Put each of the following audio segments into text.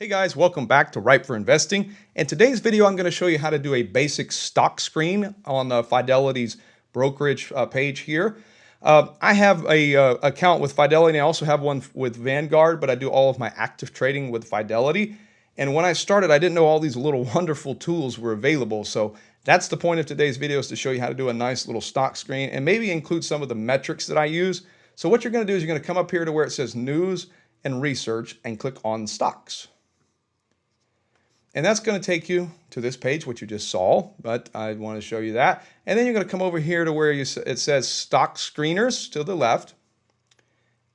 Hey guys, welcome back to Ripe for Investing. In today's video, I'm going to show you how to do a basic stock screen on Fidelity's brokerage page here. I have a account with Fidelity, and I also have one with Vanguard, but I do all of my active trading with Fidelity. And when I started, I didn't know all these little wonderful tools were available. So that's the point of today's video, is to show you how to do a nice little stock screen and maybe include some of the metrics that I use. So what you're going to do is you're going to come up here to where it says News and Research and click on Stocks. And that's going to take you to this page, which you just saw, but I want to show you that. And then you're going to come over here to where it says Stock Screeners to the left.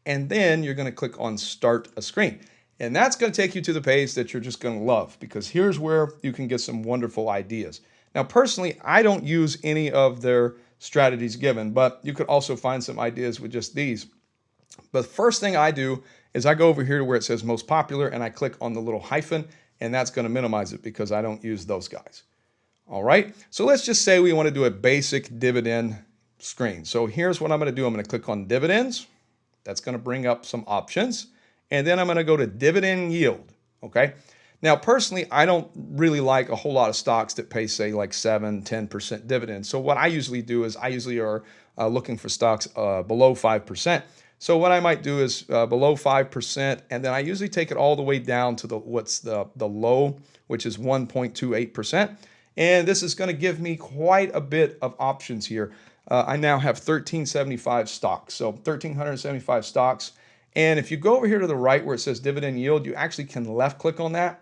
And then you're going to click on Start a Screen. And that's going to take you to the page that you're just going to love, because here's where you can get some wonderful ideas. Now, personally, I don't use any of their strategies given, but you could also find some ideas with just these. But the first thing I do is I go over here to where it says Most Popular, and I click on the little hyphen, and that's going to minimize it because I don't use those guys. All right, so let's just say we want to do a basic dividend screen. So here's what I'm going to do. I'm going to click on dividends. That's going to bring up some options. And then I'm going to go to dividend yield. Okay. Now, personally, I don't really like a whole lot of stocks that pay, say, like 7-10% dividends. So what I usually do is I usually are looking for stocks below 5%. So what I might do is below 5%, and then I usually take it all the way down to the low, which is 1.28%. And this is going to give me quite a bit of options here. I now have 1,375 stocks, so 1,375 stocks. And if you go over here to the right where it says dividend yield, you actually can left click on that.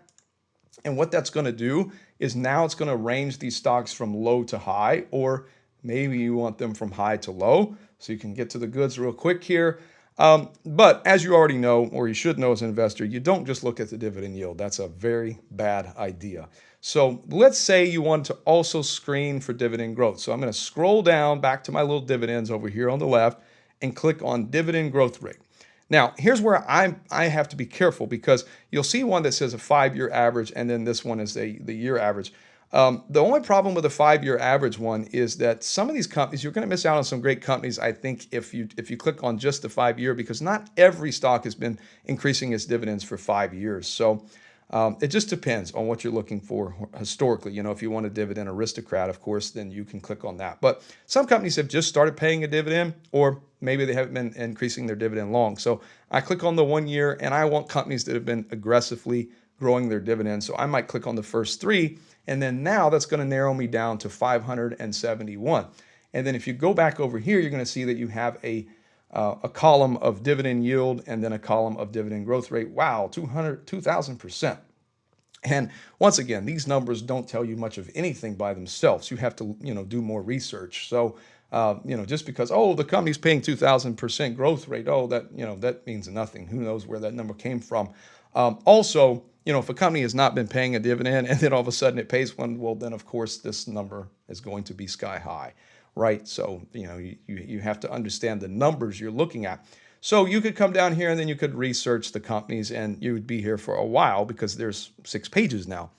And what that's going to do is now it's going to range these stocks from low to high, or maybe you want them from high to low. So you can get to the goods real quick here. But as you already know, or you should know as an investor, you don't just look at the dividend yield. That's a very bad idea. So let's say you want to also screen for dividend growth. So I'm going to scroll down back to my little dividends over here on the left and click on dividend growth rate. Now, here's where I have to be careful, because you'll see one that says a 5-year average, and then this one is the year average. The only problem with the 5-year average one is that some of these companies, you're going to miss out on some great companies, I think, if you click on just the 5-year, because not every stock has been increasing its dividends for 5 years. So it just depends on what you're looking for historically. You know, if you want a dividend aristocrat, of course, then you can click on that. But some companies have just started paying a dividend, or maybe they haven't been increasing their dividend long. So I click on the 1 year, and I want companies that have been aggressively growing their dividends. So I might click on the first 3, and then now that's going to narrow me down to 571. And then if you go back over here, you're going to see that you have a column of dividend yield and then a column of dividend growth rate. Wow, 2,000%. And once again, these numbers don't tell you much of anything by themselves. You have to, do more research. So, just because, the company's paying 2,000% growth rate, that means nothing. Who knows where that number came from? Also, if a company has not been paying a dividend and then all of a sudden it pays one, well, then of course this number is going to be sky high, right? So, you have to understand the numbers you're looking at. So you could come down here and then you could research the companies, and you would be here for a while because there's 6 pages now.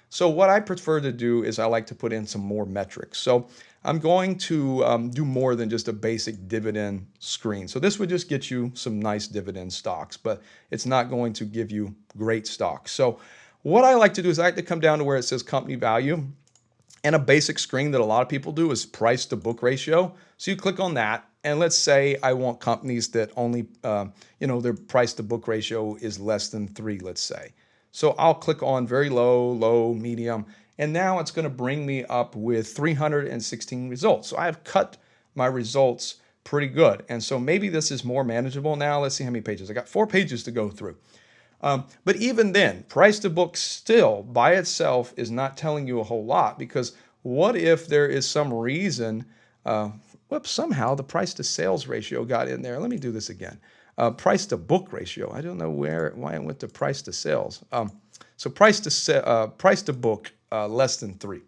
So what I prefer to do is I like to put in some more metrics. So I'm going to do more than just a basic dividend screen. So this would just get you some nice dividend stocks, but it's not going to give you great stocks. So what I like to do is I like to come down to where it says company value. And a basic screen that a lot of people do is price to book ratio. So you click on that, and let's say I want companies that only, their price to book ratio is less than 3, let's say. So I'll click on very low, low, medium, and now it's going to bring me up with 316 results. So I have cut my results pretty good. And so maybe this is more manageable now. Let's see how many pages. I got 4 pages to go through. But even then, price to book still by itself is not telling you a whole lot, because what if there is some reason, somehow the price to sales ratio got in there. Let me do this again. Price to book ratio. I don't know why I went to price to sales. So price to book less than 3.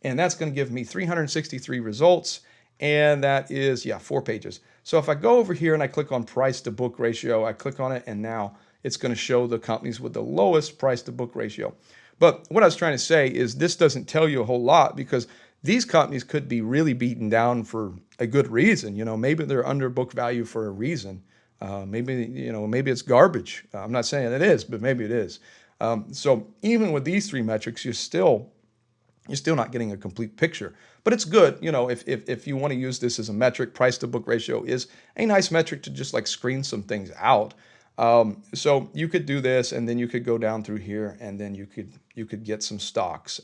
And that's going to give me 363 results. And that is, 4 pages. So if I go over here and I click on price to book ratio, I click on it, and now it's going to show the companies with the lowest price to book ratio. But what I was trying to say is this doesn't tell you a whole lot, because these companies could be really beaten down for a good reason. Maybe they're under book value for a reason. Maybe it's garbage. I'm not saying it is, but maybe it is. So even with these three metrics, you're still not getting a complete picture. But it's good, if you want to use this as a metric. Price to book ratio is a nice metric to just like screen some things out. So you could do this, and then you could go down through here, and then you could get some stocks.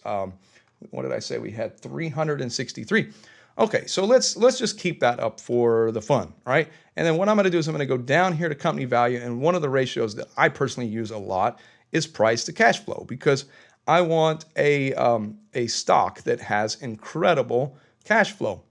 What did I say? We had 363. Okay, so let's just keep that up for the fun, right? And then what I'm going to do is I'm going to go down here to company value, and one of the ratios that I personally use a lot is price to cash flow, because I want a stock that has incredible cash flow.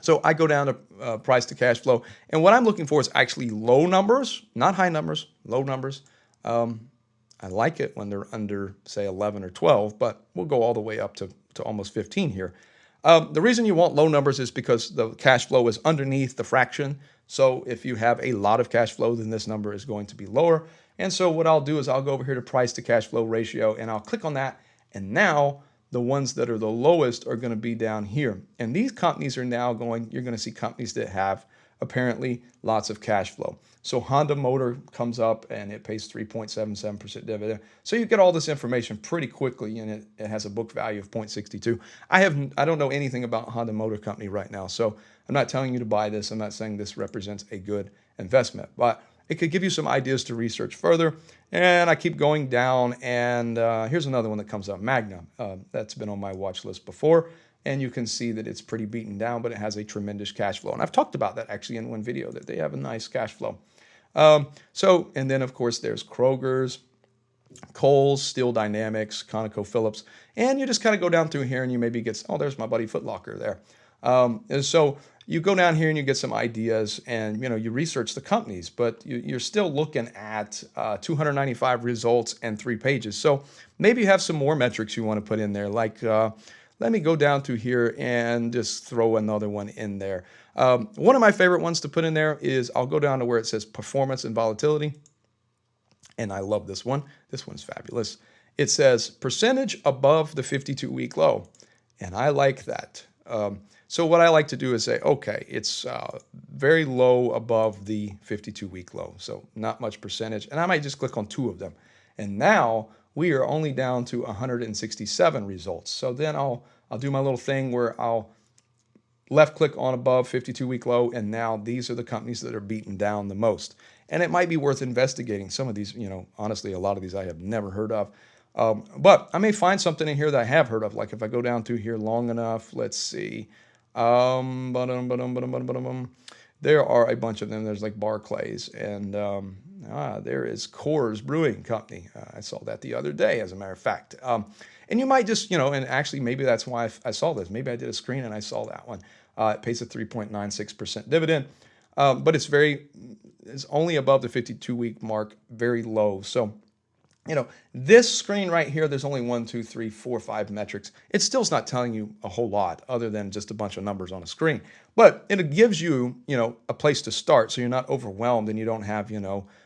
So I go down to price to cash flow, and what I'm looking for is actually low numbers, not high numbers, low numbers. I like it when they're under, say, 11 or 12, but we'll go all the way up to almost 15 here. The reason you want low numbers is because the cash flow is underneath the fraction. So if you have a lot of cash flow, then this number is going to be lower. And so what I'll do is I'll go over here to price to cash flow ratio, and I'll click on that. And now the ones that are the lowest are going to be down here. And these companies are now you're going to see companies that have apparently lots of cash flow. So Honda Motor comes up and it pays 3.77% dividend. So you get all this information pretty quickly, and it has a book value of 0.62. I don't know anything about Honda Motor Company right now, so I'm not telling you to buy this. I'm not saying this represents a good investment, but it could give you some ideas to research further. And I keep going down, and here's another one that comes up, Magna. That's been on my watch list before, and you can see that it's pretty beaten down, but it has a tremendous cash flow. And I've talked about that actually in one video, that they have a nice cash flow. And then of course there's Kroger's, Kohl's, Steel Dynamics, ConocoPhillips, and you just kind of go down through here, and you maybe get, oh, there's my buddy Foot Locker there. And so you go down here and you get some ideas, and you research the companies, but you're still looking at 295 results and 3 pages. So maybe you have some more metrics you want to put in there, like let me go down through here and just throw another one in there. One of my favorite ones to put in there is I'll go down to where it says performance and volatility. And I love this one. This one's fabulous. It says percentage above the 52-week low. And I like that. So what I like to do is say, okay, it's very low above the 52-week low. So not much percentage. And I might just click on 2 of them. And now we are only down to 167 results. So then I'll do my little thing where I'll left click on above 52-week low, and now these are the companies that are beaten down the most. And it might be worth investigating. Some of these, honestly, a lot of these I have never heard of. But I may find something in here that I have heard of. Like if I go down through here long enough, let's see. There are a bunch of them. There's like Barclays, and there is Coors Brewing Company. I saw that the other day, as a matter of fact. And you might just, and actually maybe that's why I saw this. Maybe I did a screen and I saw that one. It pays a 3.96% dividend, but it's only above the 52-week mark, very low. So, this screen right here, there's only 1, 2, 3, 4, 5 metrics. It still's not telling you a whole lot other than just a bunch of numbers on a screen. But it gives you, a place to start, so you're not overwhelmed and you don't have,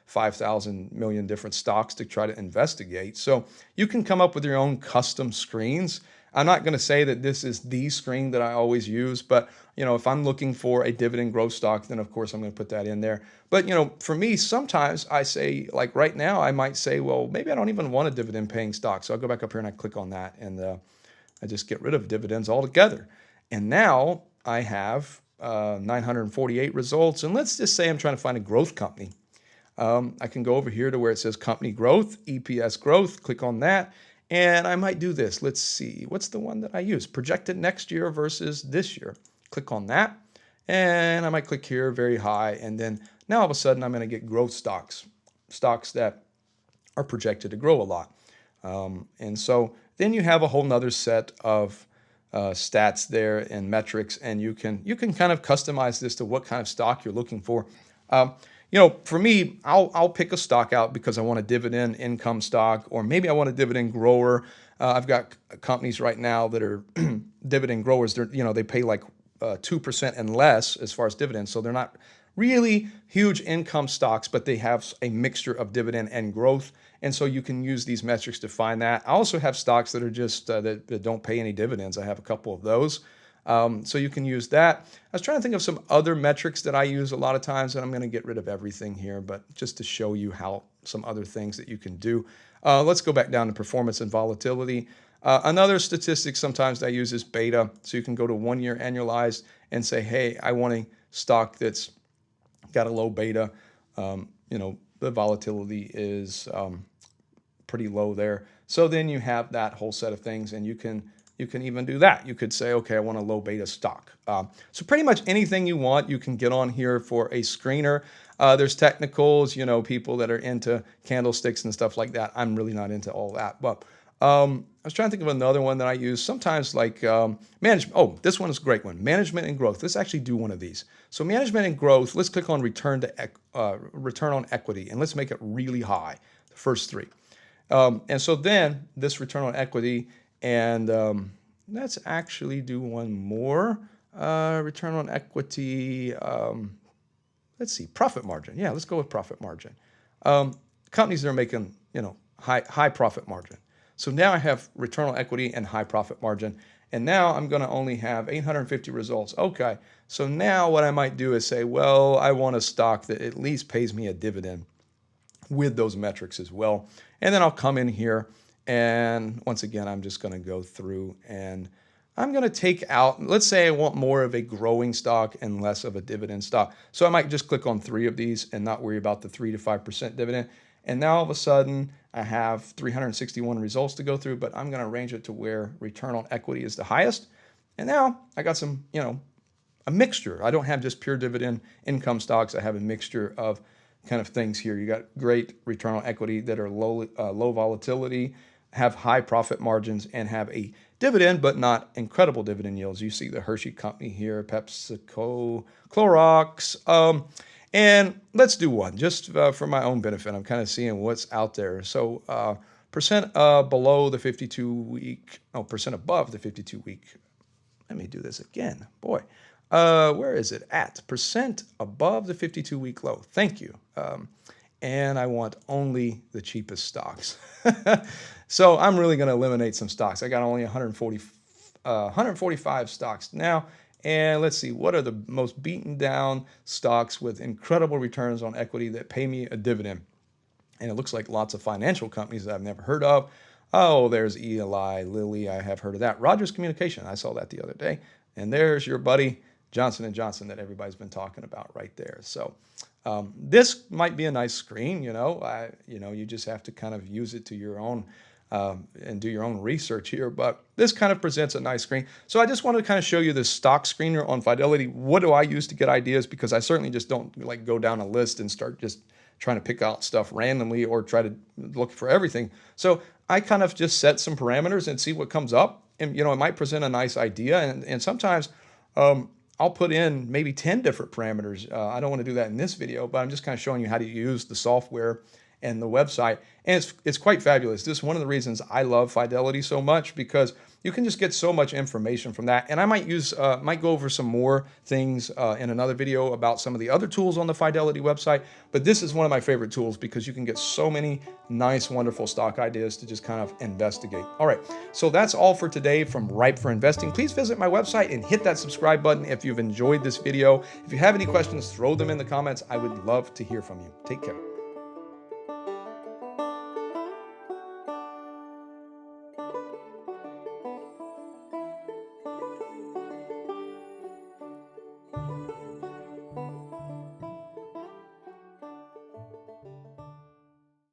5,000 million different stocks to try to investigate. So you can come up with your own custom screens. I'm not going to say that this is the screen that I always use, but if I'm looking for a dividend growth stock, then of course I'm going to put that in there. But for me, sometimes I say, like right now, I might say, well, maybe I don't even want a dividend paying stock. So I'll go back up here and I click on that, and I just get rid of dividends altogether. And now I have 948 results. And let's just say I'm trying to find a growth company. I can go over here to where it says company growth, EPS growth, click on that. And I might do this. Let's see. What's the one that I use? Projected next year versus this year. Click on that. And I might click here very high. And then now all of a sudden I'm going to get growth stocks that are projected to grow a lot. And so then you have a whole nother set of stats there and metrics. And you can kind of customize this to what kind of stock you're looking for. For me, I'll pick a stock out because I want a dividend income stock, or maybe I want a dividend grower. I've got companies right now that are dividend growers. They pay like 2% and less as far as dividends. So they're not really huge income stocks, but they have a mixture of dividend and growth. And so you can use these metrics to find that. I also have stocks that are just that don't pay any dividends. I have a couple of those. So you can use that. I was trying to think of some other metrics that I use a lot of times, and I'm going to get rid of everything here, but just to show you how some other things that you can do. Let's go back down to performance and volatility. Another statistic sometimes I use is beta. So you can go to 1 year annualized and say, hey, I want a stock that's got a low beta. The volatility is pretty low there. So then you have that whole set of things, and you can even do that. You could say, okay, I want a low beta stock. So pretty much anything you want, you can get on here for a screener. There's technicals, people that are into candlesticks and stuff like that. I'm really not into all that. But I was trying to think of another one that I use sometimes, like management. Oh, this one is a great one. Management and growth. Let's actually do one of these. So management and growth, let's click on return on equity, and let's make it really high, the first three. And so then this return on equity, and let's actually do one more. Return on equity, let's see, profit margin. Yeah, let's go with profit margin. Companies that are making, high profit margin. So now I have return on equity and high profit margin. And now I'm going to only have 850 results. Okay, so now what I might do is say, well, I want a stock that at least pays me a dividend with those metrics as well. And then I'll come in here, and once again, I'm just going to go through and I'm going to take out, let's say I want more of a growing stock and less of a dividend stock. So I might just click on 3 of these and not worry about the 3 to 5% dividend. And now all of a sudden I have 361 results to go through, but I'm going to arrange it to where return on equity is the highest. And now I got some, a mixture. I don't have just pure dividend income stocks. I have a mixture of kind of things here. You got great return on equity that are low volatility, have high profit margins, and have a dividend, but not incredible dividend yields. You see the Hershey Company here, PepsiCo, Clorox. And let's do one just for my own benefit. I'm kind of seeing what's out there. So percent below the 52-week, percent above the 52-week. Let me do this again. Boy, where is it at? Percent above the 52-week low. Thank you. And I want only the cheapest stocks. So I'm really going to eliminate some stocks. I got only 145 stocks now. And let's see, what are the most beaten down stocks with incredible returns on equity that pay me a dividend? And it looks like lots of financial companies that I've never heard of. Oh, there's Eli Lilly. I have heard of that. Rogers Communication. I saw that the other day. And there's your buddy Johnson & Johnson that everybody's been talking about right there. So this might be a nice screen. You just have to kind of use it to your own and do your own research here, but this kind of presents a nice screen. So I just wanted to kind of show you this stock screener on Fidelity. What do I use to get ideas? Because I certainly just don't like go down a list and start just trying to pick out stuff randomly or try to look for everything. So I kind of just set some parameters and see what comes up. And, it might present a nice idea. And sometimes I'll put in maybe 10 different parameters. I don't want to do that in this video, but I'm just kind of showing you how to use the software and the website. And it's quite fabulous. This is one of the reasons I love Fidelity so much, because you can just get so much information from that. And I might go over some more things in another video about some of the other tools on the Fidelity website. But this is one of my favorite tools because you can get so many nice, wonderful stock ideas to just kind of investigate. All right, so that's all for today from Ripe for Investing. Please visit my website and hit that subscribe button if you've enjoyed this video. If you have any questions, throw them in the comments. I would love to hear from you. Take care.